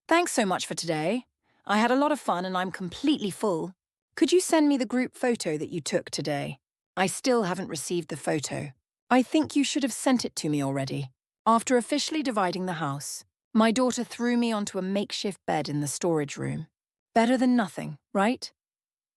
Thanks so much for today. I had a lot of fun and I'm completely full. Could you send me the group photo that you took today? I still haven't received the photo. I think you should have sent it to me already. After officially dividing the house, my daughter threw me onto a makeshift bed in the storage room. Better than nothing, right?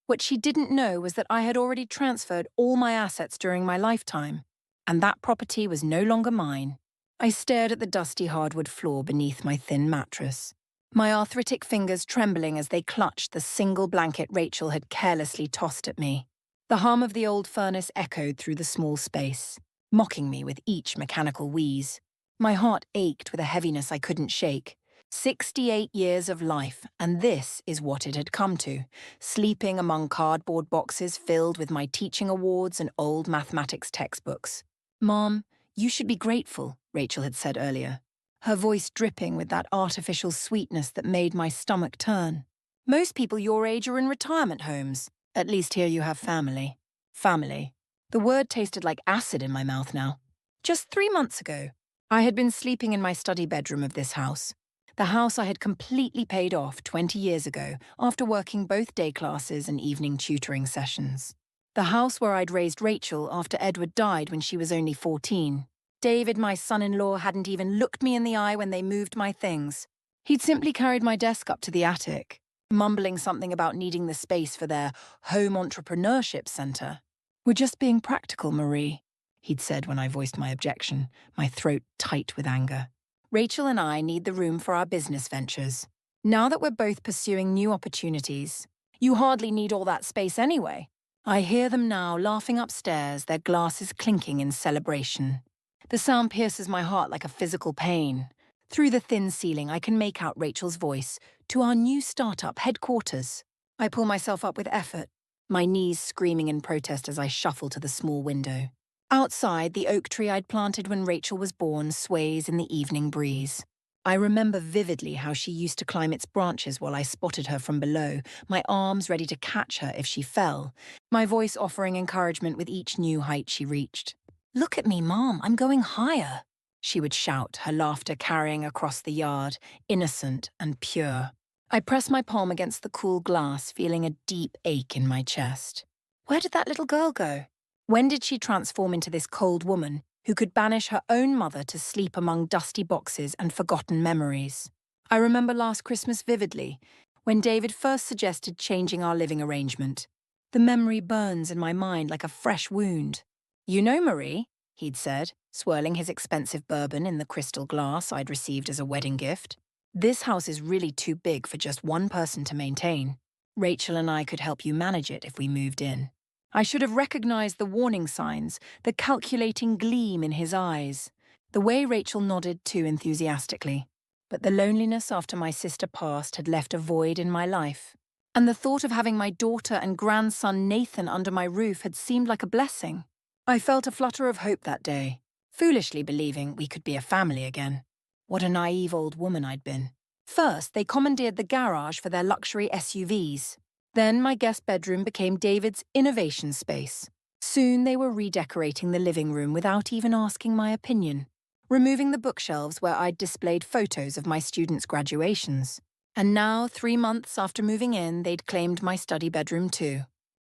What she didn't know was that I had already transferred all my assets during my lifetime, and that property was no longer mine. I stared at the dusty hardwood floor beneath my thin mattress, my arthritic fingers trembling as they clutched the single blanket Rachel had carelessly tossed at me. The hum of the old furnace echoed through the small space, mocking me with each mechanical wheeze. My heart ached with a heaviness I couldn't shake. 68 years of life, and this is what it had come to, sleeping among cardboard boxes filled with my teaching awards and old mathematics textbooks. Mom, you should be grateful, Rachel had said earlier, her voice dripping with that artificial sweetness that made my stomach turn. Most people your age are in retirement homes. At least here you have family. Family. The word tasted like acid in my mouth now. Just 3 months ago, I had been sleeping in my study bedroom of this house. The house I had completely paid off 20 years ago after working both day classes and evening tutoring sessions. The house where I'd raised Rachel after Edward died when she was only 14. David, my son-in-law, hadn't even looked me in the eye when they moved my things. He'd simply carried my desk up to the attic, mumbling something about needing the space for their home entrepreneurship center. "We're just being practical, Marie," he'd said when I voiced my objection, my throat tight with anger. "Rachel and I need the room for our business ventures. Now that we're both pursuing new opportunities, you hardly need all that space anyway." I hear them now laughing upstairs, their glasses clinking in celebration. The sound pierces my heart like a physical pain. Through the thin ceiling, I can make out Rachel's voice, "To our new startup headquarters." I pull myself up with effort, my knees screaming in protest as I shuffle to the small window. Outside, the oak tree I'd planted when Rachel was born sways in the evening breeze. I remember vividly how she used to climb its branches while I spotted her from below, my arms ready to catch her if she fell, my voice offering encouragement with each new height she reached. "Look at me, Mom, I'm going higher," she would shout, her laughter carrying across the yard, innocent and pure. I pressed my palm against the cool glass, feeling a deep ache in my chest. Where did that little girl go? When did she transform into this cold woman who could banish her own mother to sleep among dusty boxes and forgotten memories? I remember last Christmas vividly, when David first suggested changing our living arrangement. The memory burns in my mind like a fresh wound. "You know, Marie," he'd said, swirling his expensive bourbon in the crystal glass I'd received as a wedding gift, "this house is really too big for just one person to maintain. Rachel and I could help you manage it if we moved in." I should have recognized the warning signs, the calculating gleam in his eyes, the way Rachel nodded too enthusiastically. But the loneliness after my sister passed had left a void in my life, and the thought of having my daughter and grandson Nathan under my roof had seemed like a blessing. I felt a flutter of hope that day, foolishly believing we could be a family again. What a naive old woman I'd been. First, they commandeered the garage for their luxury SUVs. Then my guest bedroom became David's innovation space. Soon they were redecorating the living room without even asking my opinion, removing the bookshelves where I'd displayed photos of my students' graduations. And now, 3 months after moving in, they'd claimed my study bedroom too.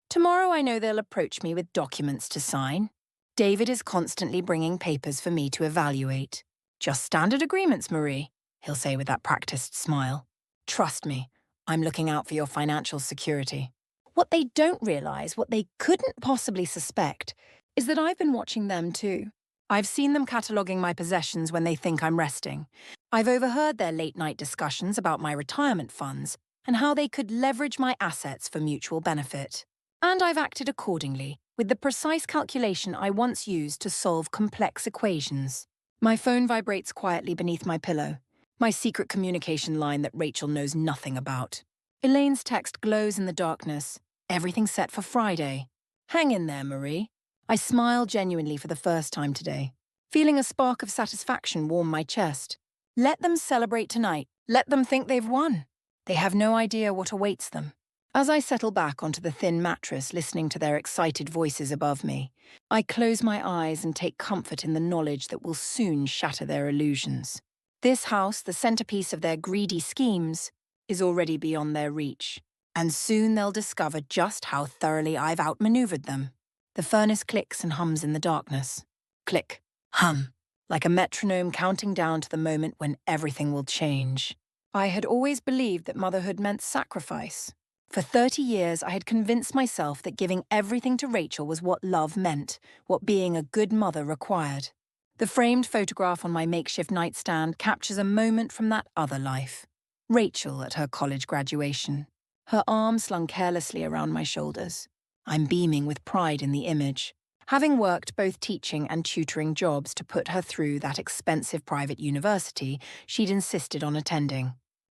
Tomorrow I know they'll approach me with documents to sign. David is constantly bringing papers for me to evaluate. "Just standard agreements, Marie," he'll say with that practiced smile. "Trust me, I'm looking out for your financial security." What they don't realize, what they couldn't possibly suspect, is that I've been watching them too. I've seen them cataloguing my possessions when they think I'm resting. I've overheard their late-night discussions about my retirement funds and how they could leverage my assets for mutual benefit. And I've acted accordingly, with the precise calculation I once used to solve complex equations. My phone vibrates quietly beneath my pillow, my secret communication line that Rachel knows nothing about. Elaine's text glows in the darkness. "Everything set for Friday." Hang in there, Marie. I smile genuinely for the first time today, feeling a spark of satisfaction warm my chest. Let them celebrate tonight. Let them think they've won. They have no idea what awaits them. As I settle back onto the thin mattress, listening to their excited voices above me, I close my eyes and take comfort in the knowledge that will soon shatter their illusions. This house, the centerpiece of their greedy schemes, is already beyond their reach, and soon they'll discover just how thoroughly I've outmaneuvered them. The furnace clicks and hums in the darkness. Click, hum, like a metronome counting down to the moment when everything will change. I had always believed that motherhood meant sacrifice. For 30 years, I had convinced myself that giving everything to Rachel was what love meant, what being a good mother required. The framed photograph on my makeshift nightstand captures a moment from that other life. Rachel at her college graduation, her arm slung carelessly around my shoulders. I'm beaming with pride in the image, having worked both teaching and tutoring jobs to put her through that expensive private university she'd insisted on attending.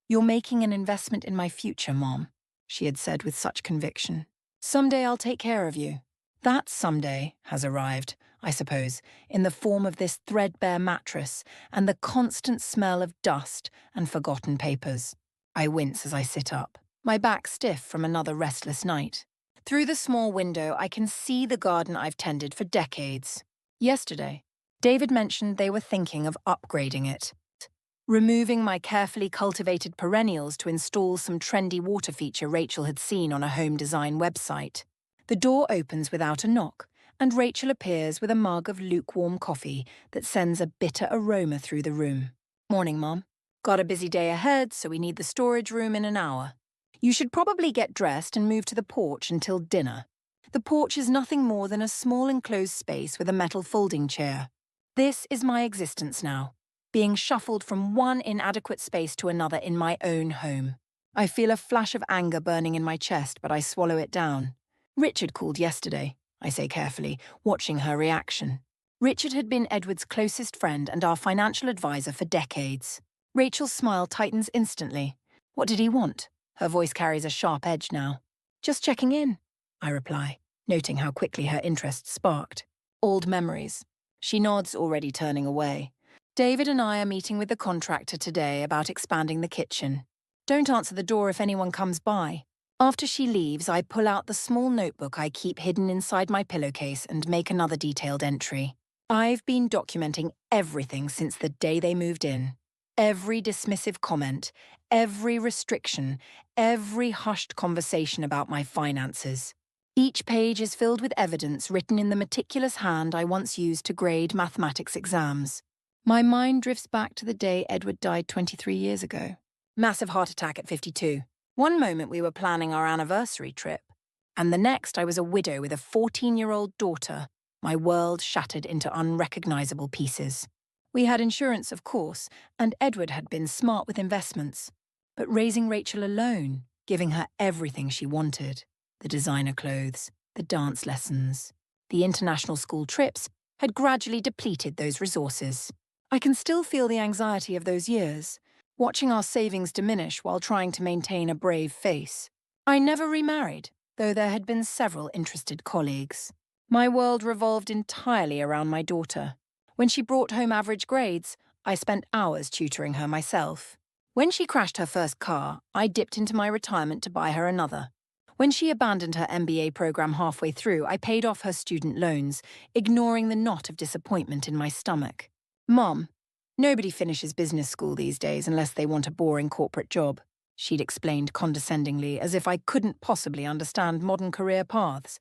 "You're making an investment in my future, Mom," she had said with such conviction. "Someday I'll take care of you." That someday has arrived, I suppose, in the form of this threadbare mattress and the constant smell of dust and forgotten papers. I wince as I sit up, my back stiff from another restless night. Through the small window, I can see the garden I've tended for decades. Yesterday, David mentioned they were thinking of upgrading it, removing my carefully cultivated perennials to install some trendy water feature Rachel had seen on a home design website. The door opens without a knock, and Rachel appears with a mug of lukewarm coffee that sends a bitter aroma through the room. "Morning, Mom. Got a busy day ahead, so we need the storage room in an hour. You should probably get dressed and move to the porch until dinner." The porch is nothing more than a small enclosed space with a metal folding chair. This is my existence now, being shuffled from one inadequate space to another in my own home. I feel a flash of anger burning in my chest, but I swallow it down. "Richard called yesterday," I say carefully, watching her reaction. Richard had been Edward's closest friend and our financial advisor for decades. Rachel's smile tightens instantly. "What did he want?" Her voice carries a sharp edge now. "Just checking in," I reply, noting how quickly her interest sparked. "Old memories." She nods, already turning away. "David and I are meeting with the contractor today about expanding the kitchen. Don't answer the door if anyone comes by." After she leaves, I pull out the small notebook I keep hidden inside my pillowcase and make another detailed entry. I've been documenting everything since the day they moved in. Every dismissive comment, every restriction, every hushed conversation about my finances. Each page is filled with evidence written in the meticulous hand I once used to grade mathematics exams. My mind drifts back to the day Edward died 23 years ago. Massive heart attack at 52. One moment we were planning our anniversary trip, and the next I was a widow with a 14-year-old daughter, my world shattered into unrecognizable pieces. We had insurance, of course, and Edward had been smart with investments. But raising Rachel alone, giving her everything she wanted, the designer clothes, the dance lessons, the international school trips, had gradually depleted those resources. I can still feel the anxiety of those years, watching our savings diminish while trying to maintain a brave face. I never remarried, though there had been several interested colleagues. My world revolved entirely around my daughter. When she brought home average grades, I spent hours tutoring her myself. When she crashed her first car, I dipped into my retirement to buy her another. When she abandoned her MBA program halfway through, I paid off her student loans, ignoring the knot of disappointment in my stomach. "Mom, nobody finishes business school these days unless they want a boring corporate job," she'd explained condescendingly, as if I couldn't possibly understand modern career paths.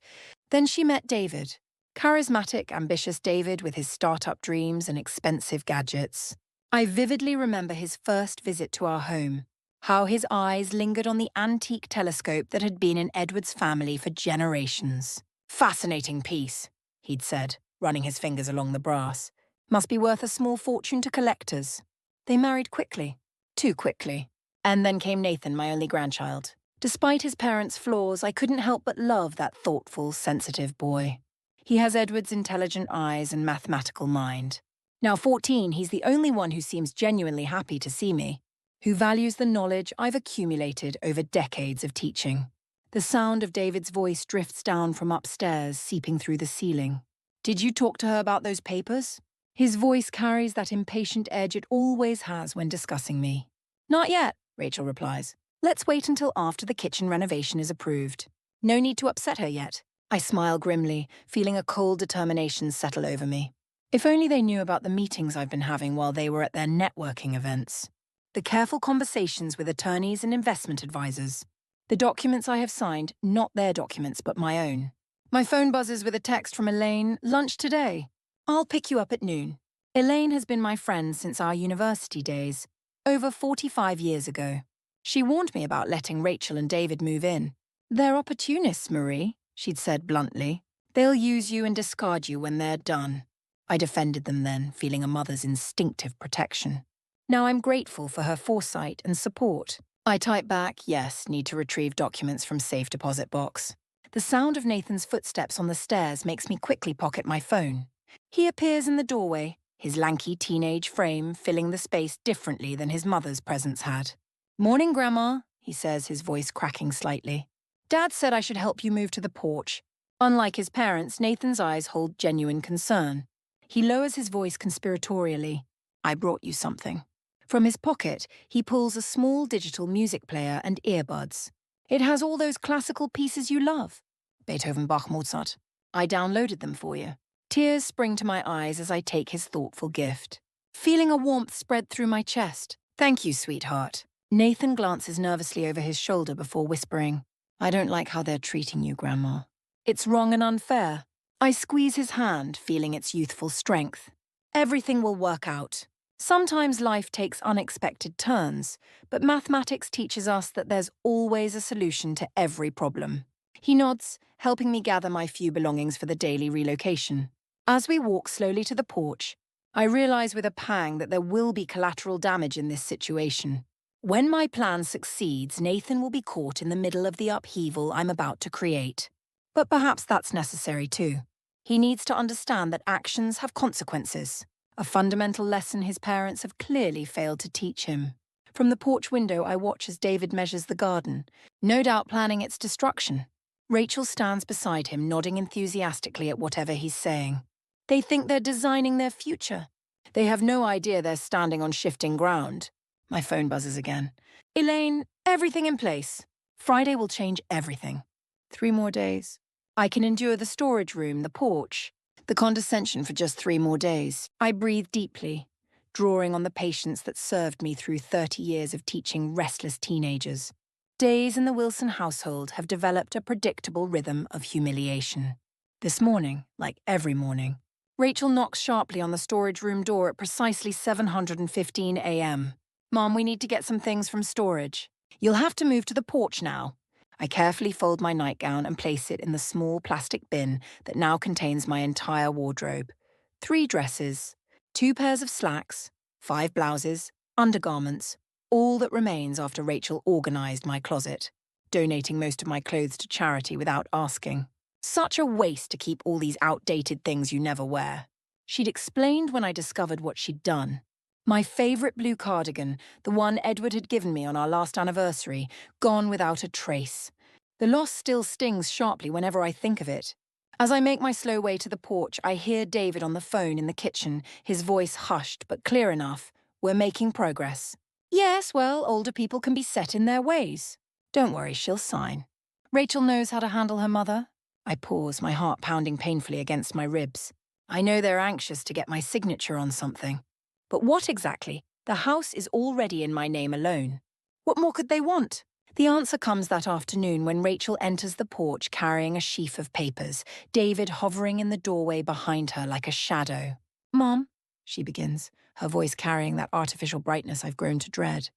Then she met David. Charismatic, ambitious David with his startup dreams and expensive gadgets. I vividly remember his first visit to our home, how his eyes lingered on the antique telescope that had been in Edward's family for generations. "Fascinating piece," he'd said, running his fingers along the brass. "Must be worth a small fortune to collectors." They married quickly. Too quickly. And then came Nathan, my only grandchild. Despite his parents' flaws, I couldn't help but love that thoughtful, sensitive boy. He has Edward's intelligent eyes and mathematical mind. Now 14, he's the only one who seems genuinely happy to see me, who values the knowledge I've accumulated over decades of teaching. The sound of David's voice drifts down from upstairs, seeping through the ceiling. "Did you talk to her about those papers?" His voice carries that impatient edge it always has when discussing me. "Not yet," Rachel replies. "Let's wait until after the kitchen renovation is approved. No need to upset her yet." I smile grimly, feeling a cold determination settle over me. If only they knew about the meetings I've been having while they were at their networking events. The careful conversations with attorneys and investment advisors. The documents I have signed, not their documents, but my own. My phone buzzes with a text from Elaine, lunch today. I'll pick you up at noon. Elaine has been my friend since our university days, over 45 years ago. She warned me about letting Rachel and David move in. They're opportunists, Marie, she'd said bluntly. They'll use you and discard you when they're done. I defended them then, feeling a mother's instinctive protection. Now I'm grateful for her foresight and support. I type back, yes, need to retrieve documents from safe deposit box. The sound of Nathan's footsteps on the stairs makes me quickly pocket my phone. He appears in the doorway, his lanky teenage frame filling the space differently than his mother's presence had. Morning, Grandma, he says, his voice cracking slightly. Dad said I should help you move to the porch. Unlike his parents, Nathan's eyes hold genuine concern. He lowers his voice conspiratorially. I brought you something. From his pocket, he pulls a small digital music player and earbuds. It has all those classical pieces you love. Beethoven, Bach, Mozart. I downloaded them for you. Tears spring to my eyes as I take his thoughtful gift. Feeling a warmth spread through my chest. Thank you, sweetheart. Nathan glances nervously over his shoulder before whispering, I don't like how they're treating you, Grandma. It's wrong and unfair. I squeeze his hand, feeling its youthful strength. Everything will work out. Sometimes life takes unexpected turns, but mathematics teaches us that there's always a solution to every problem. He nods, helping me gather my few belongings for the daily relocation. As we walk slowly to the porch, I realize with a pang that there will be collateral damage in this situation. When my plan succeeds, Nathan will be caught in the middle of the upheaval I'm about to create. But perhaps that's necessary too. He needs to understand that actions have consequences. A fundamental lesson his parents have clearly failed to teach him. From the porch window, I watch as David measures the garden, no doubt planning its destruction. Rachel stands beside him, nodding enthusiastically at whatever he's saying. They think they're designing their future. They have no idea they're standing on shifting ground. My phone buzzes again. Elaine, everything in place. Friday will change everything. 3 more days. I can endure the storage room, the porch. The condescension for just 3 more days. I breathe deeply, drawing on the patience that served me through 30 years of teaching restless teenagers. Days in the Wilson household have developed a predictable rhythm of humiliation. This morning, like every morning, Rachel knocks sharply on the storage room door at precisely 7:15 a.m. Mom, we need to get some things from storage. You'll have to move to the porch now. I carefully fold my nightgown and place it in the small plastic bin that now contains my entire wardrobe. 3 dresses, 2 pairs of slacks, 5 blouses, undergarments, all that remains after Rachel organized my closet, donating most of my clothes to charity without asking. Such a waste to keep all these outdated things you never wear. She'd explained when I discovered what she'd done. My favorite blue cardigan, the one Edward had given me on our last anniversary, gone without a trace. The loss still stings sharply whenever I think of it. As I make my slow way to the porch, I hear David on the phone in the kitchen, his voice hushed but clear enough. We're making progress. Yes, well, older people can be set in their ways. Don't worry, she'll sign. Rachel knows how to handle her mother. I pause, my heart pounding painfully against my ribs. I know they're anxious to get my signature on something. But what exactly? The house is already in my name alone. What more could they want? The answer comes that afternoon when Rachel enters the porch carrying a sheaf of papers, David hovering in the doorway behind her like a shadow. Mom, she begins, her voice carrying that artificial brightness I've grown to dread.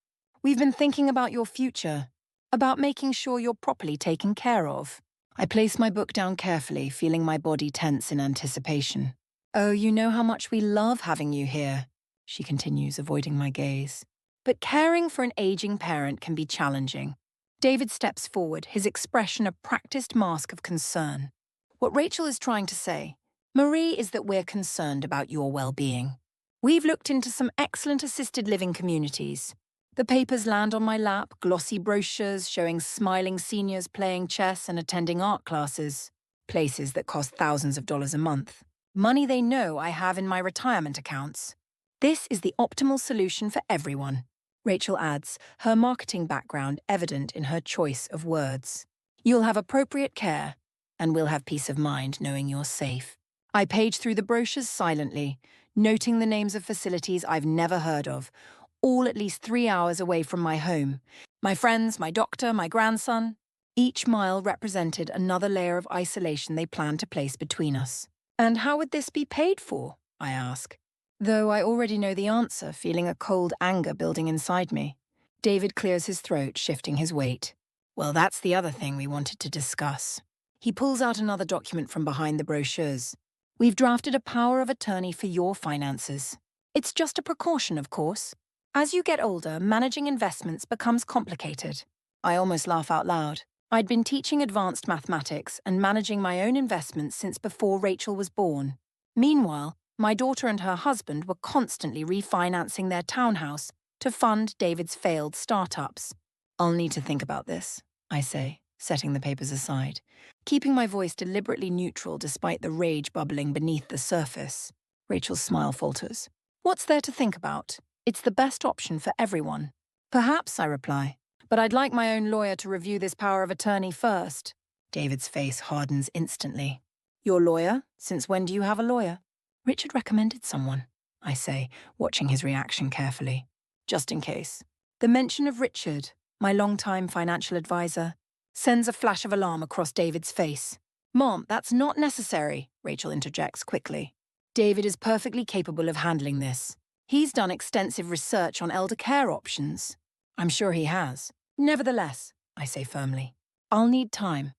We've been thinking about your future, about making sure you're properly taken care of. I place my book down carefully, feeling my body tense in anticipation. Oh, you know how much we love having you here, she continues, avoiding my gaze. But caring for an aging parent can be challenging. David steps forward, his expression a practiced mask of concern. What Rachel is trying to say, Marie, is that we're concerned about your well-being. We've looked into some excellent assisted living communities. The papers land on my lap, glossy brochures showing smiling seniors playing chess and attending art classes. Places that cost thousands of dollars a month. Money they know I have in my retirement accounts. This is the optimal solution for everyone, Rachel adds, her marketing background evident in her choice of words. You'll have appropriate care, and we'll have peace of mind knowing you're safe. I page through the brochures silently, noting the names of facilities I've never heard of, all at least 3 hours away from my home. My friends, my doctor, my grandson. Each mile represented another layer of isolation they planned to place between us. And how would this be paid for? I ask. Though I already know the answer, feeling a cold anger building inside me. David clears his throat, shifting his weight. Well, that's the other thing we wanted to discuss. He pulls out another document from behind the brochures. We've drafted a power of attorney for your finances. It's just a precaution, of course. As you get older, managing investments becomes complicated. I almost laugh out loud. I'd been teaching advanced mathematics and managing my own investments since before Rachel was born. Meanwhile, my daughter and her husband were constantly refinancing their townhouse to fund David's failed startups. I'll need to think about this, I say, setting the papers aside, keeping my voice deliberately neutral despite the rage bubbling beneath the surface. Rachel's smile falters. What's there to think about? It's the best option for everyone. Perhaps, I reply, but I'd like my own lawyer to review this power of attorney first. David's face hardens instantly. Your lawyer? Since when do you have a lawyer? Richard recommended someone, I say, watching his reaction carefully. Just in case. The mention of Richard, my longtime financial advisor, sends a flash of alarm across David's face. Mom, that's not necessary, Rachel interjects quickly. David is perfectly capable of handling this. He's done extensive research on elder care options. I'm sure he has. Nevertheless, I say firmly, I'll need time.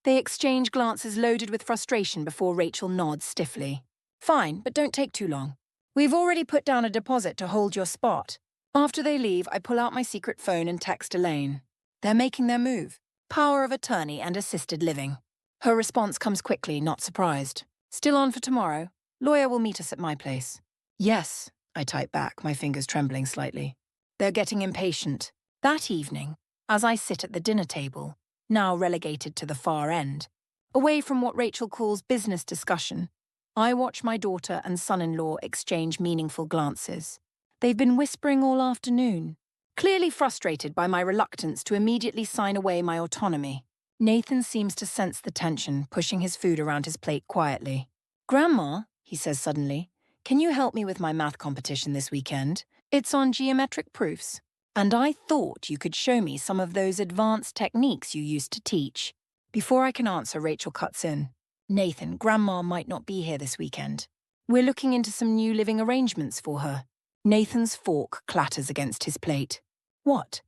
They exchange glances loaded with frustration before Rachel nods stiffly. Fine, but don't take too long. We've already put down a deposit to hold your spot. After they leave, I pull out my secret phone and text Elaine. They're making their move. Power of attorney and assisted living. Her response comes quickly, not surprised. Still on for tomorrow. Lawyer will meet us at my place. Yes, I type back, my fingers trembling slightly. They're getting impatient. That evening, as I sit at the dinner table, now relegated to the far end, away from what Rachel calls business discussion, I watch my daughter and son-in-law exchange meaningful glances. They've been whispering all afternoon, clearly frustrated by my reluctance to immediately sign away my autonomy. Nathan seems to sense the tension, pushing his food around his plate quietly. Grandma, he says suddenly, can you help me with my math competition this weekend? It's on geometric proofs. And I thought you could show me some of those advanced techniques you used to teach. Before I can answer, Rachel cuts in. Nathan, Grandma might not be here this weekend. We're looking into some new living arrangements for her. Nathan's fork clatters against his plate. What?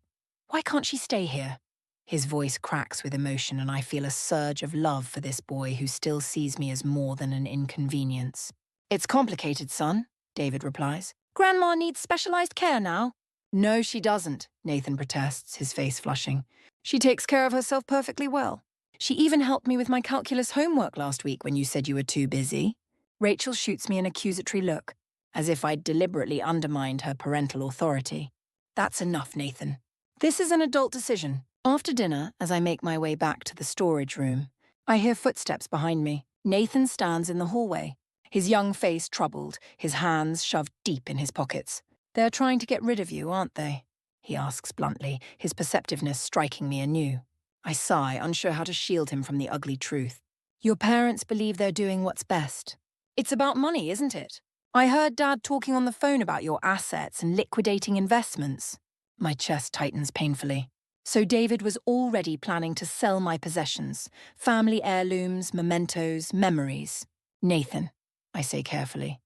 Why can't she stay here? His voice cracks with emotion and I feel a surge of love for this boy who still sees me as more than an inconvenience. It's complicated, son, David replies. Grandma needs specialized care now. No, she doesn't, Nathan protests, his face flushing. She takes care of herself perfectly well. She even helped me with my calculus homework last week when you said you were too busy. Rachel shoots me an accusatory look, as if I'd deliberately undermined her parental authority. That's enough, Nathan. This is an adult decision. After dinner, as I make my way back to the storage room, I hear footsteps behind me. Nathan stands in the hallway, his young face troubled, his hands shoved deep in his pockets. They're trying to get rid of you, aren't they? He asks bluntly, his perceptiveness striking me anew. I sigh, unsure how to shield him from the ugly truth. Your parents believe they're doing what's best. It's about money, isn't it? I heard Dad talking on the phone about your assets and liquidating investments. My chest tightens painfully. So David was already planning to sell my possessions, family heirlooms, mementos, memories. Nathan, I say carefully.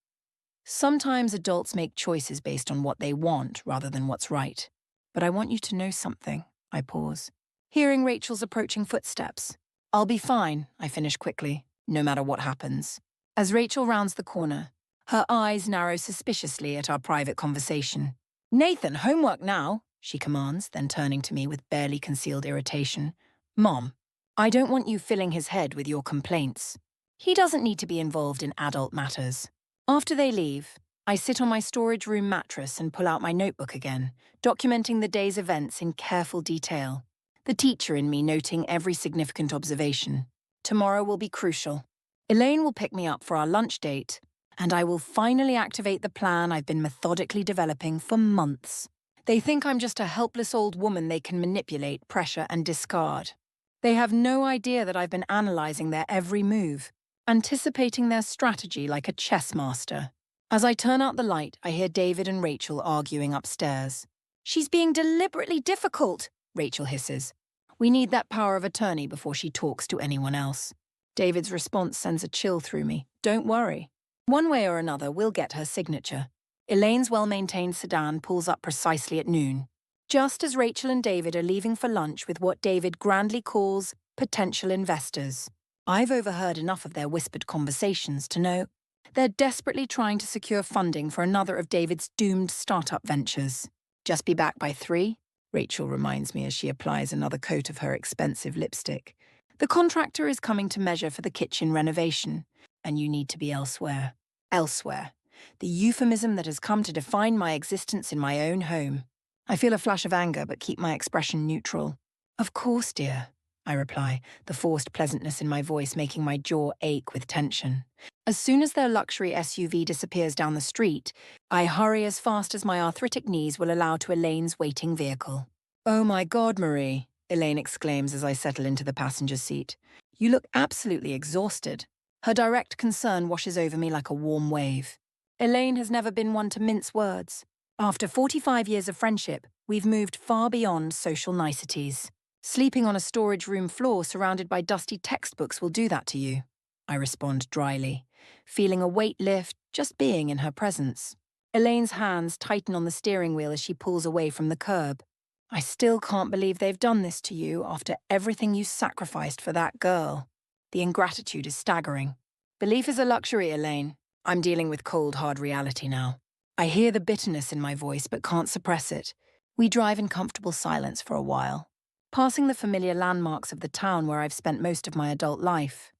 Sometimes adults make choices based on what they want rather than what's right. But I want you to know something. I pause, hearing Rachel's approaching footsteps. I'll be fine, I finish quickly, no matter what happens. As Rachel rounds the corner, her eyes narrow suspiciously at our private conversation. Nathan, homework now, she commands, then turning to me with barely concealed irritation. Mom, I don't want you filling his head with your complaints. He doesn't need to be involved in adult matters. After they leave, I sit on my storage room mattress and pull out my notebook again, documenting the day's events in careful detail. The teacher in me noting every significant observation. Tomorrow will be crucial. Elaine will pick me up for our lunch date, and I will finally activate the plan I've been methodically developing for months. They think I'm just a helpless old woman they can manipulate, pressure, and discard. They have no idea that I've been analyzing their every move, anticipating their strategy like a chess master. As I turn out the light, I hear David and Rachel arguing upstairs. "She's being deliberately difficult," Rachel hisses. "We need that power of attorney before she talks to anyone else." David's response sends a chill through me. "Don't worry. One way or another, we'll get her signature." Elaine's well-maintained sedan pulls up precisely at noon, just as Rachel and David are leaving for lunch with what David grandly calls potential investors. I've overheard enough of their whispered conversations to know they're desperately trying to secure funding for another of David's doomed startup ventures. "Just be back by 3, Rachel reminds me as she applies another coat of her expensive lipstick. "The contractor is coming to measure for the kitchen renovation, and you need to be elsewhere." Elsewhere. The euphemism that has come to define my existence in my own home. I feel a flash of anger but keep my expression neutral. "Of course, dear," I reply, the forced pleasantness in my voice making my jaw ache with tension. As soon as their luxury SUV disappears down the street, I hurry as fast as my arthritic knees will allow to Elaine's waiting vehicle. "Oh my God, Marie," Elaine exclaims as I settle into the passenger seat. "You look absolutely exhausted." Her direct concern washes over me like a warm wave. Elaine has never been one to mince words. After 45 years of friendship, we've moved far beyond social niceties. "Sleeping on a storage room floor surrounded by dusty textbooks will do that to you," I respond dryly, feeling a weight lift just being in her presence. Elaine's hands tighten on the steering wheel as she pulls away from the curb. "I still can't believe they've done this to you after everything you sacrificed for that girl." The ingratitude is staggering. Belief is a luxury, Elaine. I'm dealing with cold, hard reality now. I hear the bitterness in my voice but can't suppress it. We drive in comfortable silence for a while, passing the familiar landmarks of the town where I've spent most of my adult life.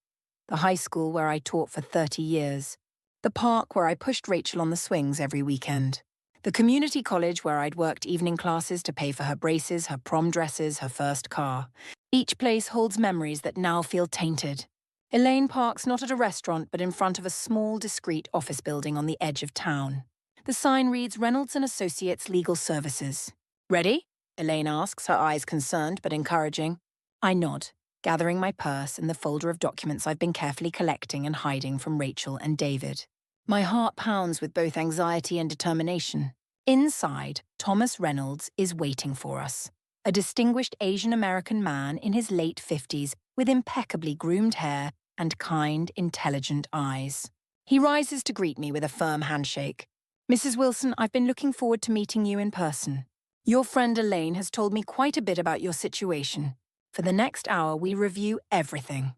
The high school where I taught for 30 years. The park where I pushed Rachel on the swings every weekend. The community college where I'd worked evening classes to pay for her braces, her prom dresses, her first car. Each place holds memories that now feel tainted. Elaine parks not at a restaurant but in front of a small, discreet office building on the edge of town. The sign reads Reynolds & Associates Legal Services. "Ready?" Elaine asks, her eyes concerned but encouraging. I nod, gathering my purse and the folder of documents I've been carefully collecting and hiding from Rachel and David. My heart pounds with both anxiety and determination. Inside, Thomas Reynolds is waiting for us. A distinguished Asian-American man in his late 50s with impeccably groomed hair and kind, intelligent eyes. He rises to greet me with a firm handshake. "Mrs. Wilson, I've been looking forward to meeting you in person. Your friend Elaine has told me quite a bit about your situation. For the next hour, we review everything."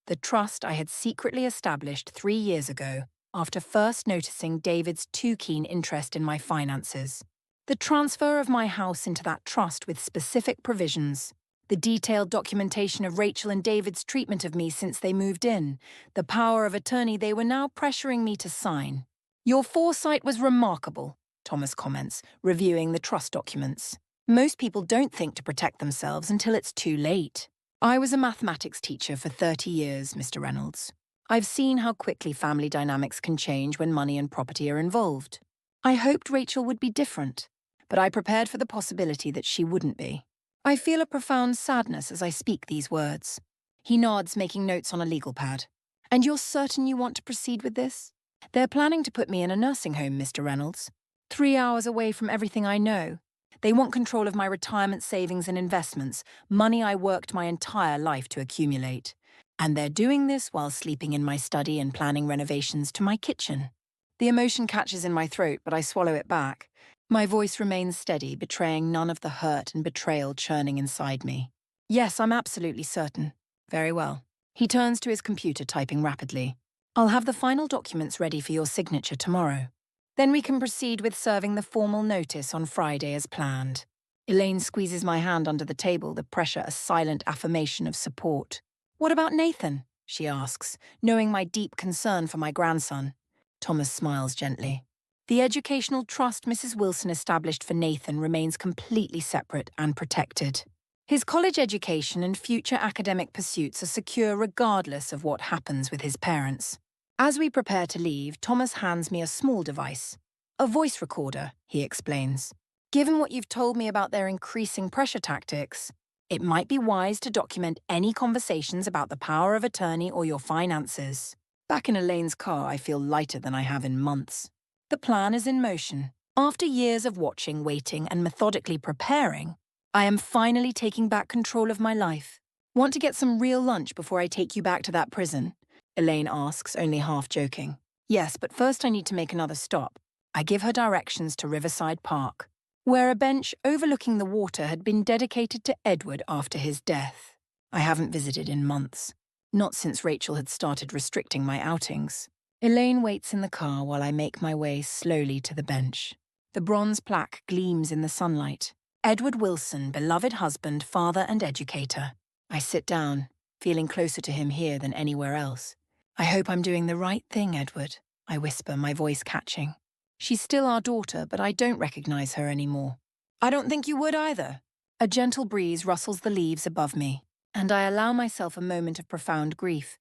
The trust I had secretly established 3 years ago after first noticing David's too keen interest in my finances. The transfer of my house into that trust with specific provisions. The detailed documentation of Rachel and David's treatment of me since they moved in. The power of attorney they were now pressuring me to sign. "Your foresight was remarkable," Thomas comments, reviewing the trust documents. "Most people don't think to protect themselves until it's too late." I was a mathematics teacher for 30 years, Mr. Reynolds. I've seen how quickly family dynamics can change when money and property are involved. I hoped Rachel would be different, but I prepared for the possibility that she wouldn't be. I feel a profound sadness as I speak these words. He nods, making notes on a legal pad. "And you're certain you want to proceed with this? They're planning to put me in a nursing home, Mr. Reynolds. 3 hours away from everything I know. They want control of my retirement savings and investments, money I worked my entire life to accumulate. And they're doing this while sleeping in my study and planning renovations to my kitchen." The emotion catches in my throat, but I swallow it back. My voice remains steady, betraying none of the hurt and betrayal churning inside me. "Yes, I'm absolutely certain." "Very well." He turns to his computer, typing rapidly. "I'll have the final documents ready for your signature tomorrow. Then we can proceed with serving the formal notice on Friday as planned." Elaine squeezes my hand under the table, the pressure a silent affirmation of support. "What about Nathan?" she asks, knowing my deep concern for my grandson. Thomas smiles gently. "The educational trust Mrs. Wilson established for Nathan remains completely separate and protected. His college education and future academic pursuits are secure regardless of what happens with his parents." As we prepare to leave, Thomas hands me a small device. "A voice recorder," he explains. "Given what you've told me about their increasing pressure tactics, It might be wise to document any conversations about the power of attorney or your finances. Back in Elaine's car, I feel lighter than I have in months. The plan is in motion. After years of watching, waiting, and methodically preparing, I am finally taking back control of my life. Want to get some real lunch before I take you back to that prison? Elaine asks, only half joking. Yes, but first I need to make another stop. I give her directions to Riverside Park, where a bench overlooking the water had been dedicated to Edward after his death. I haven't visited in months, not since Rachel had started restricting my outings. Elaine waits in the car while I make my way slowly to the bench. The bronze plaque gleams in the sunlight. Edward Wilson, beloved husband, father, and educator. I sit down, feeling closer to him here than anywhere else. I hope I'm doing the right thing, Edward, I whisper, my voice catching. She's still our daughter, but I don't recognize her anymore. I don't think you would either. A gentle breeze rustles the leaves above me, and I allow myself a moment of profound grief.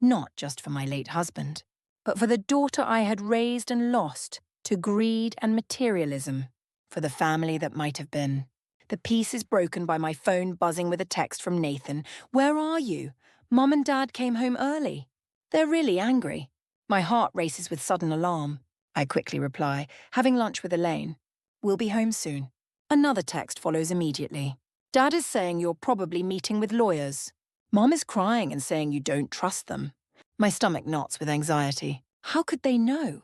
Not just for my late husband, but for the daughter I had raised and lost to greed and materialism, for the family that might have been. The peace is broken by my phone buzzing with a text from Nathan. Where are you? Mom and Dad came home early. They're really angry. My heart races with sudden alarm. I quickly reply, having lunch with Elaine. We'll be home soon. Another text follows immediately. Dad is saying you're probably meeting with lawyers. Mom is crying and saying you don't trust them. My stomach knots with anxiety. How could they know?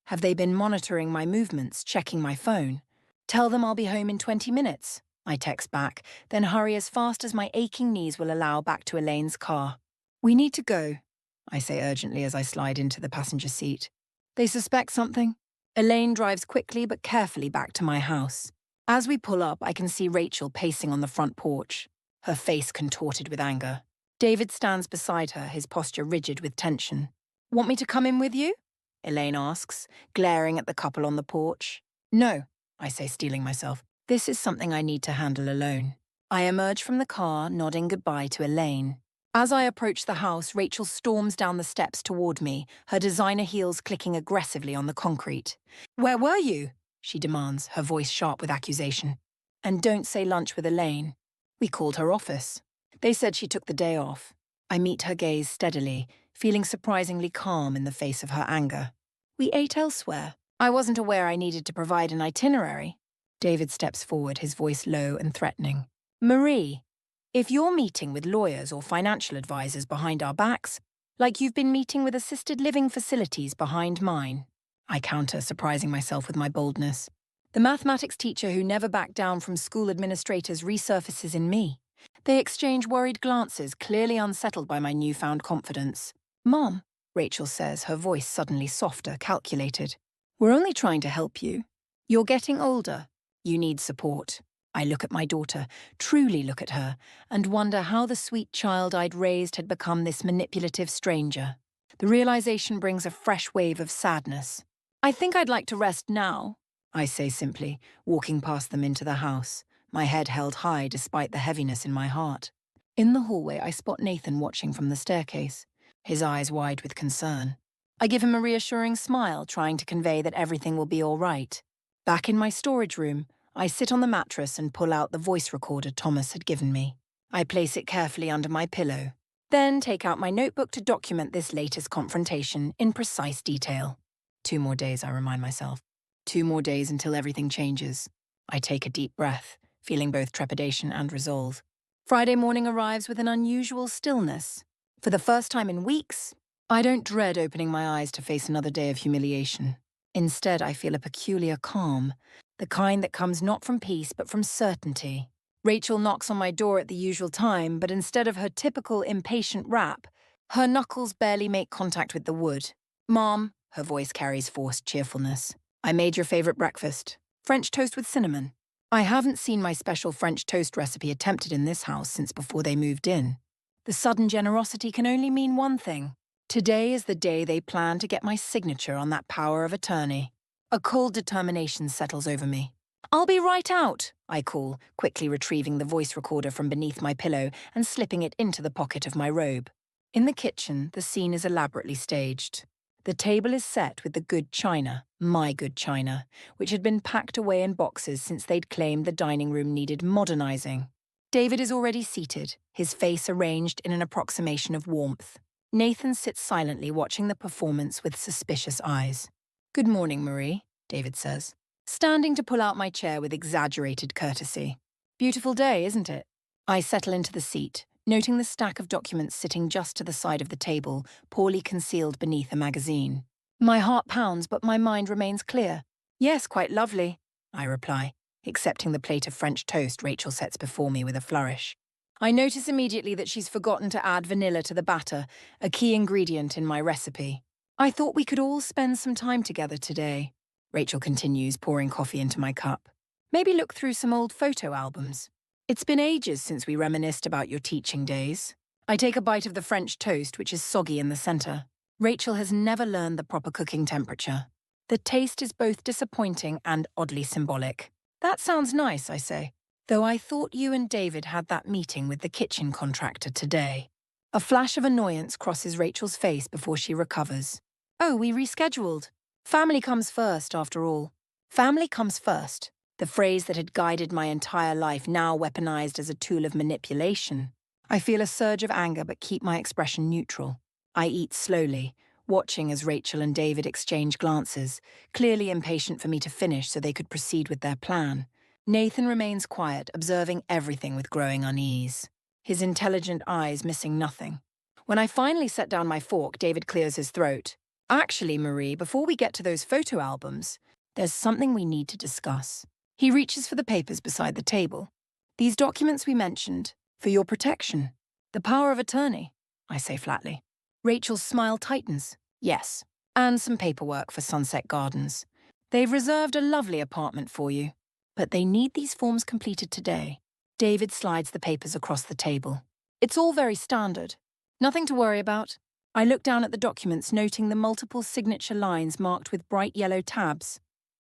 Have they been monitoring my movements, checking my phone? Tell them I'll be home in 20 minutes, I text back, then hurry as fast as my aching knees will allow back to Elaine's car. We need to go, I say urgently as I slide into the passenger seat. They suspect something? Elaine drives quickly but carefully back to my house. As we pull up, I can see Rachel pacing on the front porch, her face contorted with anger. David stands beside her, his posture rigid with tension. Want me to come in with you? Elaine asks, glaring at the couple on the porch. No, I say, steeling myself. This is something I need to handle alone. I emerge from the car, nodding goodbye to Elaine. As I approach the house, Rachel storms down the steps toward me, her designer heels clicking aggressively on the concrete. Where were you? She demands, her voice sharp with accusation. And don't say lunch with Elaine. We called her office. They said she took the day off. I meet her gaze steadily, feeling surprisingly calm in the face of her anger. We ate elsewhere. I wasn't aware I needed to provide an itinerary. David steps forward, his voice low and threatening. Marie, if you're meeting with lawyers or financial advisors behind our backs, like you've been meeting with assisted living facilities behind mine, I counter, surprising myself with my boldness. The mathematics teacher who never backed down from school administrators resurfaces in me. They exchange worried glances, clearly unsettled by my newfound confidence. Mom, Rachel says, her voice suddenly softer, calculated. We're only trying to help you. You're getting older. You need support. I look at my daughter, truly look at her, and wonder how the sweet child I'd raised had become this manipulative stranger. The realization brings a fresh wave of sadness. I think I'd like to rest now, I say simply, walking past them into the house, my head held high despite the heaviness in my heart. In the hallway, I spot Nathan watching from the staircase, his eyes wide with concern. I give him a reassuring smile, trying to convey that everything will be all right. Back in my storage room, I sit on the mattress and pull out the voice recorder Thomas had given me. I place it carefully under my pillow, then take out my notebook to document this latest confrontation in precise detail. 2 more days, I remind myself. 2 more days until everything changes. I take a deep breath, feeling both trepidation and resolve. Friday morning arrives with an unusual stillness. For the first time in weeks, I don't dread opening my eyes to face another day of humiliation. Instead, I feel a peculiar calm, the kind that comes not from peace but from certainty. Rachel knocks on my door at the usual time, but instead of her typical impatient rap, her knuckles barely make contact with the wood. Mom, her voice carries forced cheerfulness. I made your favorite breakfast, French toast with cinnamon. I haven't seen my special French toast recipe attempted in this house since before they moved in. The sudden generosity can only mean one thing. Today is the day they plan to get my signature on that power of attorney. A cold determination settles over me. I'll be right out, I call, quickly retrieving the voice recorder from beneath my pillow and slipping it into the pocket of my robe. In the kitchen, the scene is elaborately staged. The table is set with the good china, my good china, which had been packed away in boxes since they'd claimed the dining room needed modernizing. David is already seated, his face arranged in an approximation of warmth. Nathan sits silently watching the performance with suspicious eyes. "Good morning, Marie," David says, standing to pull out my chair with exaggerated courtesy. "Beautiful day, isn't it?" I settle into the seat, noting the stack of documents sitting just to the side of the table, poorly concealed beneath a magazine. My heart pounds, but my mind remains clear. "Yes, quite lovely," I reply, accepting the plate of French toast Rachel sets before me with a flourish. I notice immediately that she's forgotten to add vanilla to the batter, a key ingredient in my recipe. "I thought we could all spend some time together today," Rachel continues, pouring coffee into my cup. "Maybe look through some old photo albums. It's been ages since we reminisced about your teaching days." I take a bite of the French toast, which is soggy in the center. Rachel has never learned the proper cooking temperature. The taste is both disappointing and oddly symbolic. "That sounds nice," I say. "Though I thought you and David had that meeting with the kitchen contractor today." A flash of annoyance crosses Rachel's face before she recovers. "Oh, we rescheduled. Family comes first, after all." Family comes first. The phrase that had guided my entire life now weaponized as a tool of manipulation. I feel a surge of anger but keep my expression neutral. I eat slowly, watching as Rachel and David exchange glances, clearly impatient for me to finish so they could proceed with their plan. Nathan remains quiet, observing everything with growing unease, his intelligent eyes missing nothing. When I finally set down my fork, David clears his throat. "Actually, Marie, before we get to those photo albums, there's something we need to discuss." He reaches for the papers beside the table. "These documents we mentioned, for your protection. The power of attorney," I say flatly. Rachel's smile tightens. "Yes, and some paperwork for Sunset Gardens. They've reserved a lovely apartment for you, but they need these forms completed today." David slides the papers across the table. "It's all very standard. Nothing to worry about." I look down at the documents, noting the multiple signature lines marked with bright yellow tabs.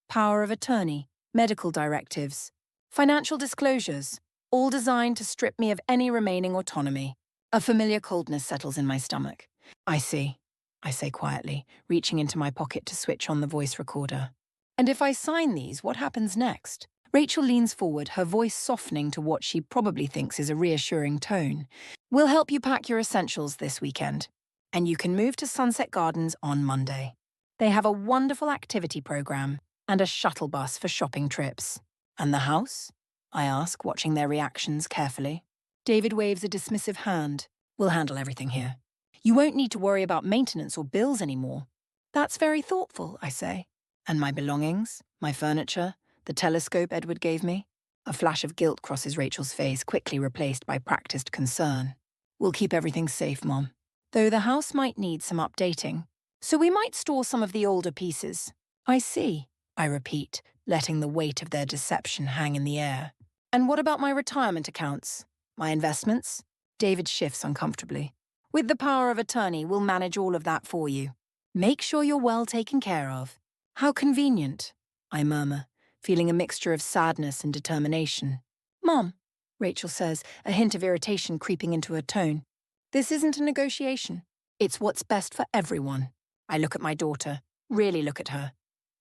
Power of attorney, medical directives, financial disclosures, all designed to strip me of any remaining autonomy. A familiar coldness settles in my stomach. "I see," I say quietly, reaching into my pocket to switch on the voice recorder. "And if I sign these, what happens next?" Rachel leans forward, her voice softening to what she probably thinks is a reassuring tone. "We'll help you pack your essentials this weekend, and you can move to Sunset Gardens on Monday. They have a wonderful activity program and a shuttle bus for shopping trips." "And the house?" I ask, watching their reactions carefully. David waves a dismissive hand. "We'll handle everything here. You won't need to worry about maintenance or bills anymore." "That's very thoughtful," I say. "And my belongings, my furniture, the telescope Edward gave me?" A flash of guilt crosses Rachel's face, quickly replaced by practiced concern. "We'll keep everything safe, Mom. Though the house might need some updating, so we might store some of the older pieces." "I see," I repeat, letting the weight of their deception hang in the air. "And what about my retirement accounts? My investments?" David shifts uncomfortably. "With the power of attorney, we'll manage all of that for you. Make sure you're well taken care of." "How convenient," I murmur, feeling a mixture of sadness and determination. "Mom," Rachel says, a hint of irritation creeping into her tone, "this isn't a negotiation. It's what's best for everyone." I look at my daughter, really look at her,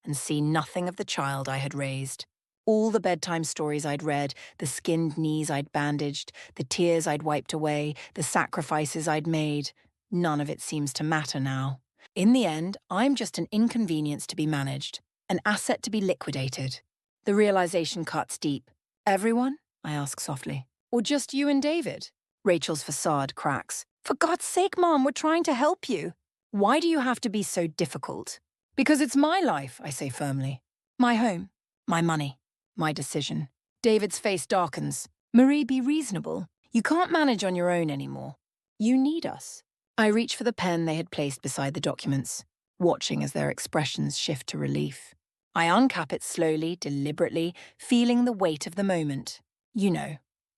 and see nothing of the child I had raised. All the bedtime stories I'd read, the skinned knees I'd bandaged, the tears I'd wiped away, the sacrifices I'd made, none of it seems to matter now. In the end, I'm just an inconvenience to be managed, an asset to be liquidated. The realization cuts deep. "Everyone?" I ask softly. "Or just you and David?" Rachel's facade cracks. "For God's sake, Mom, we're trying to help you." "Why do you have to be so difficult?" "Because it's my life," I say firmly. "My home, my money, my decision." David's face darkens. "Marie, be reasonable. You can't manage on your own anymore. You need us." I reach for the pen they had placed beside the documents, watching as their expressions shift to relief. I uncap it slowly, deliberately, feeling the weight of the moment. "You know,"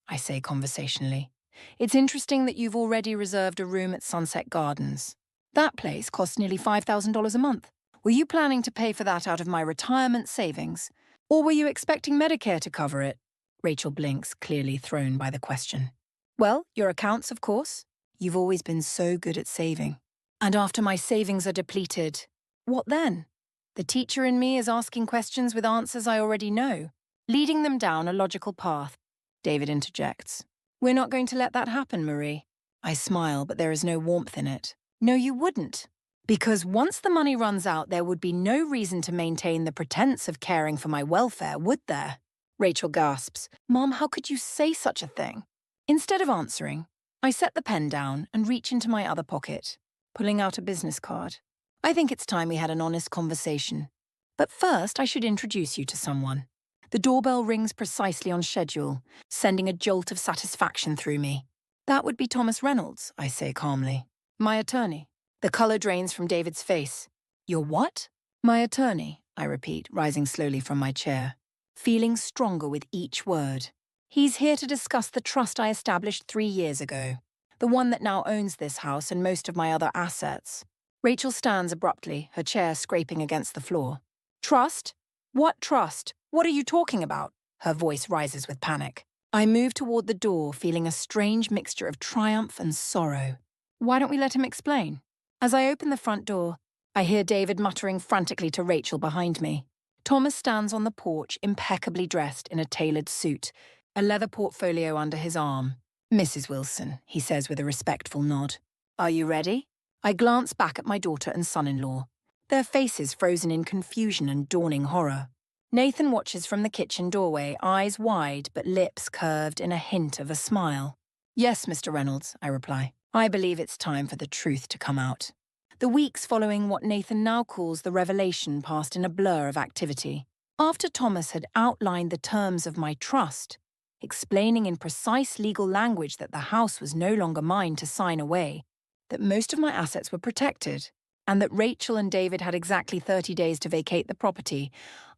I say conversationally, "it's interesting that you've already reserved a room at Sunset Gardens. That place costs nearly $5,000 a month. Were you planning to pay for that out of my retirement savings? Or were you expecting Medicare to cover it?" Rachel blinks, clearly thrown by the question. "Well, your accounts, of course. You've always been so good at saving. And after my savings are depleted, what then?" The teacher in me is asking questions with answers I already know, leading them down a logical path. David interjects. We're not going to let that happen, Marie. I smile, but there is no warmth in it. No, you wouldn't. Because once the money runs out, there would be no reason to maintain the pretense of caring for my welfare, would there? Rachel gasps. Mom, how could you say such a thing? Instead of answering, I set the pen down and reach into my other pocket, pulling out a business card. I think it's time we had an honest conversation. But first, I should introduce you to someone. The doorbell rings precisely on schedule, sending a jolt of satisfaction through me. That would be Thomas Reynolds, I say calmly. My attorney. The colour drains from David's face. Your what? My attorney, I repeat, rising slowly from my chair, feeling stronger with each word. He's here to discuss the trust I established 3 years ago, the one that now owns this house and most of my other assets. Rachel stands abruptly, her chair scraping against the floor. Trust? What trust? What are you talking about? Her voice rises with panic. I move toward the door, feeling a strange mixture of triumph and sorrow. Why don't we let him explain? As I open the front door, I hear David muttering frantically to Rachel behind me. Thomas stands on the porch, impeccably dressed in a tailored suit, a leather portfolio under his arm. Mrs. Wilson, he says with a respectful nod. Are you ready? I glance back at my daughter and son-in-law, their faces frozen in confusion and dawning horror. Nathan watches from the kitchen doorway, eyes wide but lips curved in a hint of a smile. Yes, Mr. Reynolds, I reply. I believe it's time for the truth to come out. The weeks following what Nathan now calls the revelation passed in a blur of activity. After Thomas had outlined the terms of my trust, explaining in precise legal language that the house was no longer mine to sign away, that most of my assets were protected, and that Rachel and David had exactly 30 days to vacate the property,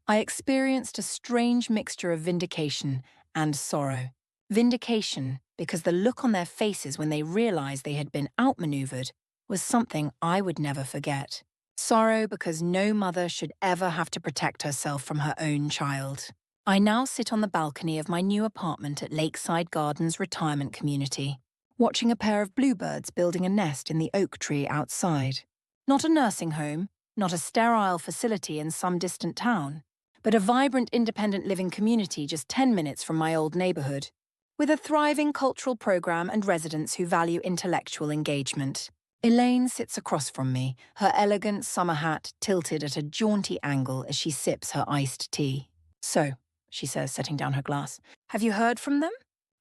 I experienced a strange mixture of vindication and sorrow. Vindication, because the look on their faces when they realized they had been outmaneuvered was something I would never forget. Sorrow, because no mother should ever have to protect herself from her own child. I now sit on the balcony of my new apartment at Lakeside Gardens Retirement Community, watching a pair of bluebirds building a nest in the oak tree outside. Not a nursing home, not a sterile facility in some distant town, but a vibrant independent living community just 10 minutes from my old neighborhood, with a thriving cultural program and residents who value intellectual engagement. Elaine sits across from me, her elegant summer hat tilted at a jaunty angle as she sips her iced tea. So, she says, setting down her glass, have you heard from them?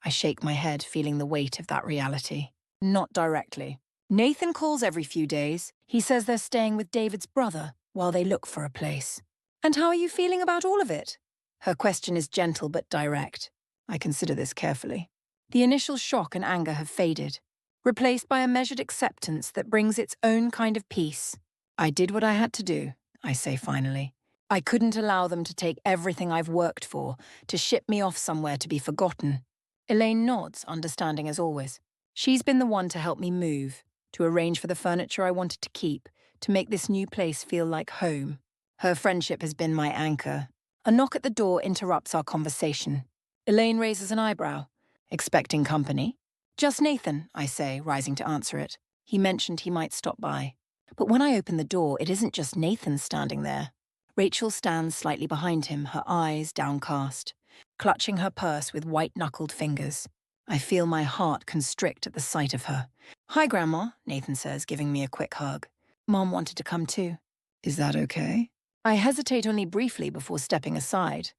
I shake my head, feeling the weight of that reality. Not directly. Nathan calls every few days. He says they're staying with David's brother while they look for a place. And how are you feeling about all of it? Her question is gentle but direct. I consider this carefully. The initial shock and anger have faded, replaced by a measured acceptance that brings its own kind of peace. I did what I had to do, I say finally. I couldn't allow them to take everything I've worked for, to ship me off somewhere to be forgotten. Elaine nods, understanding as always. She's been the one to help me move, to arrange for the furniture I wanted to keep, to make this new place feel like home. Her friendship has been my anchor. A knock at the door interrupts our conversation. Elaine raises an eyebrow. Expecting company? Just Nathan, I say, rising to answer it. He mentioned he might stop by. But when I open the door, it isn't just Nathan standing there. Rachel stands slightly behind him, her eyes downcast, clutching her purse with white-knuckled fingers. I feel my heart constrict at the sight of her. Hi, Grandma, Nathan says, giving me a quick hug. Mom wanted to come too. Is that okay? I hesitate only briefly before stepping aside.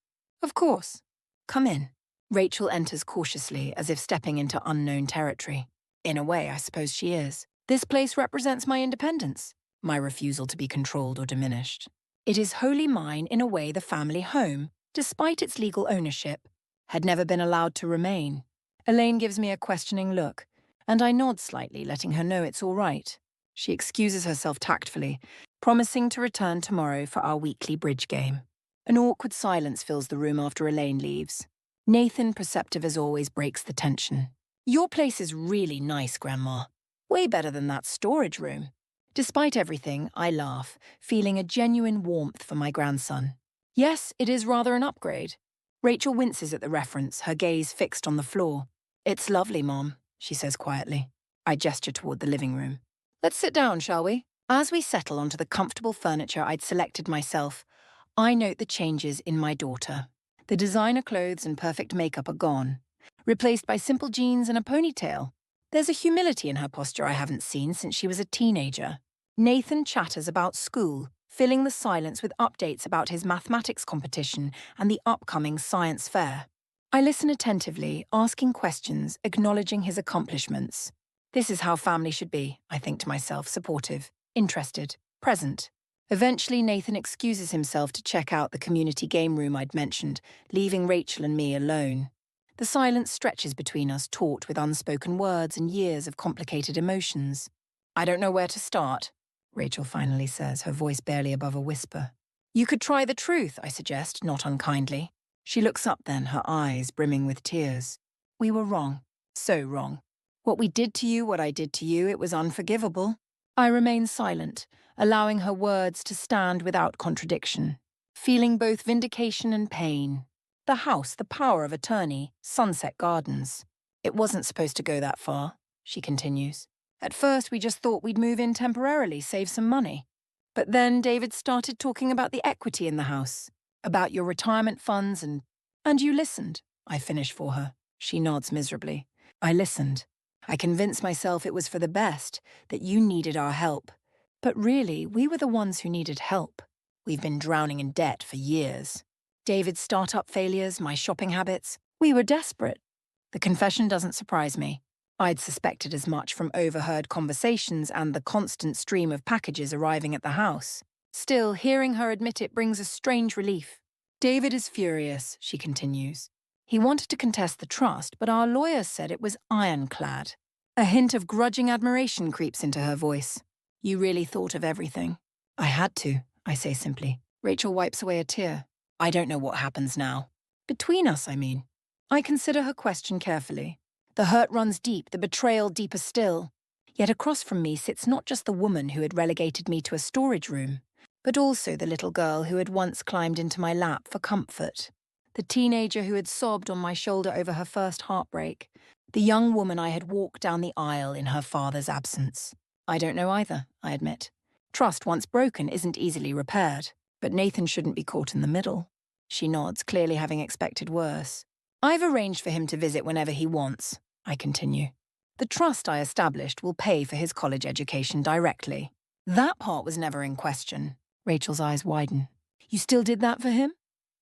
Of course. Come in. Rachel enters cautiously, as if stepping into unknown territory. In a way, I suppose she is. This place represents my independence, my refusal to be controlled or diminished. It is wholly mine in a way the family home, despite its legal ownership, had never been allowed to remain. Elaine gives me a questioning look, and I nod slightly, letting her know it's all right. She excuses herself tactfully, promising to return tomorrow for our weekly bridge game. An awkward silence fills the room after Elaine leaves. Nathan, perceptive as always, breaks the tension. Your place is really nice, Grandma. Way better than that storage room. Despite everything, I laugh, feeling a genuine warmth for my grandson. Yes, it is rather an upgrade. Rachel winces at the reference, her gaze fixed on the floor. It's lovely, Mom, she says quietly. I gesture toward the living room. Let's sit down, shall we? As we settle onto the comfortable furniture I'd selected myself, I note the changes in my daughter. The designer clothes and perfect makeup are gone. replaced by simple jeans and a ponytail. There's a humility in her posture I haven't seen since she was a teenager. Nathan chatters about school, filling the silence with updates about his mathematics competition and the upcoming science fair. I listen attentively, asking questions, acknowledging his accomplishments. This is how family should be, I think to myself, supportive, interested, present. Eventually, Nathan excuses himself to check out the community game room I'd mentioned, leaving Rachel and me alone. The silence stretches between us, taut with unspoken words and years of complicated emotions. I don't know where to start, Rachel finally says, her voice barely above a whisper. You could try the truth, I suggest, not unkindly. She looks up then, her eyes brimming with tears. We were wrong. So wrong. What we did to you, what I did to you, it was unforgivable. I remain silent, allowing her words to stand without contradiction, feeling both vindication and pain. The house, the power of attorney, Sunset Gardens. It wasn't supposed to go that far, she continues. At first, we just thought we'd move in temporarily, save some money. But then David started talking about the equity in the house, about your retirement funds and you listened, I finish for her. She nods miserably. I listened. I convinced myself it was for the best, that you needed our help. But really, we were the ones who needed help. We've been drowning in debt for years. David's startup failures, my shopping habits, we were desperate. The confession doesn't surprise me. I'd suspected as much from overheard conversations and the constant stream of packages arriving at the house. Still, hearing her admit it brings a strange relief. David is furious, she continues. He wanted to contest the trust, but our lawyers said it was ironclad. A hint of grudging admiration creeps into her voice. You really thought of everything. I had to, I say simply. Rachel wipes away a tear. I don't know what happens now. Between us, I mean. I consider her question carefully. The hurt runs deep, the betrayal deeper still. Yet across from me sits not just the woman who had relegated me to a storage room, but also the little girl who had once climbed into my lap for comfort. The teenager who had sobbed on my shoulder over her first heartbreak. The young woman I had walked down the aisle in her father's absence. I don't know either, I admit. Trust once broken isn't easily repaired, but Nathan shouldn't be caught in the middle. She nods, clearly having expected worse. I've arranged for him to visit whenever he wants, I continue. The trust I established will pay for his college education directly. That part was never in question. Rachel's eyes widen. You still did that for him?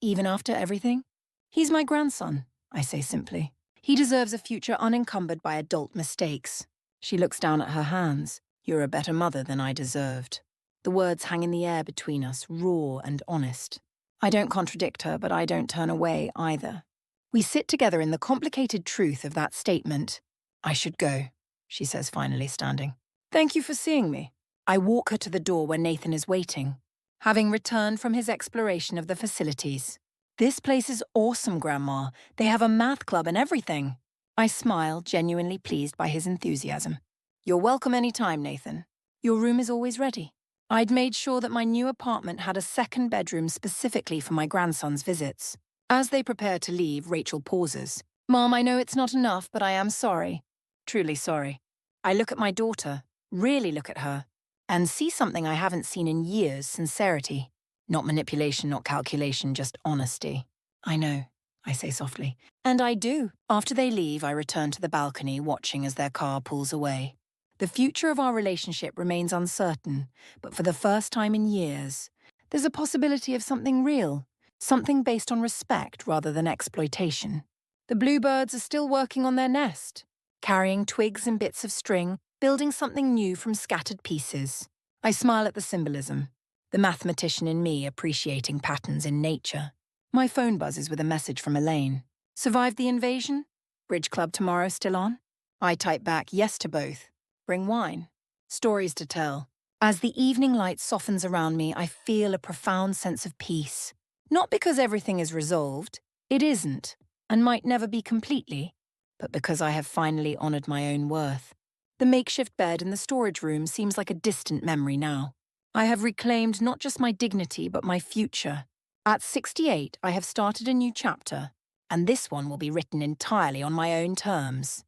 Even after everything? He's my grandson, I say simply. He deserves a future unencumbered by adult mistakes. She looks down at her hands. You're a better mother than I deserved. The words hang in the air between us, raw and honest. I don't contradict her, but I don't turn away either. We sit together in the complicated truth of that statement. I should go, she says finally, standing. Thank you for seeing me. I walk her to the door where Nathan is waiting, having returned from his exploration of the facilities. This place is awesome, Grandma. They have a math club and everything. I smile, genuinely pleased by his enthusiasm. You're welcome any time, Nathan. Your room is always ready. I'd made sure that my new apartment had a second bedroom specifically for my grandson's visits. As they prepare to leave, Rachel pauses. Mom, I know it's not enough, but I am sorry. Truly sorry. I look at my daughter, really look at her, and see something I haven't seen in years, sincerity. Not manipulation, not calculation, just honesty. I know, I say softly. And I do. After they leave, I return to the balcony, watching as their car pulls away. The future of our relationship remains uncertain, but for the first time in years, there's a possibility of something real, something based on respect rather than exploitation. The bluebirds are still working on their nest, carrying twigs and bits of string, building something new from scattered pieces. I smile at the symbolism, the mathematician in me appreciating patterns in nature. My phone buzzes with a message from Elaine. Survived the invasion? Bridge club tomorrow still on? I type back yes to both. Bring wine. Stories to tell. As the evening light softens around me, I feel a profound sense of peace. Not because everything is resolved. It isn't, and might never be completely, but because I have finally honored my own worth. The makeshift bed in the storage room seems like a distant memory now. I have reclaimed not just my dignity, but my future. At 68, I have started a new chapter, and this one will be written entirely on my own terms.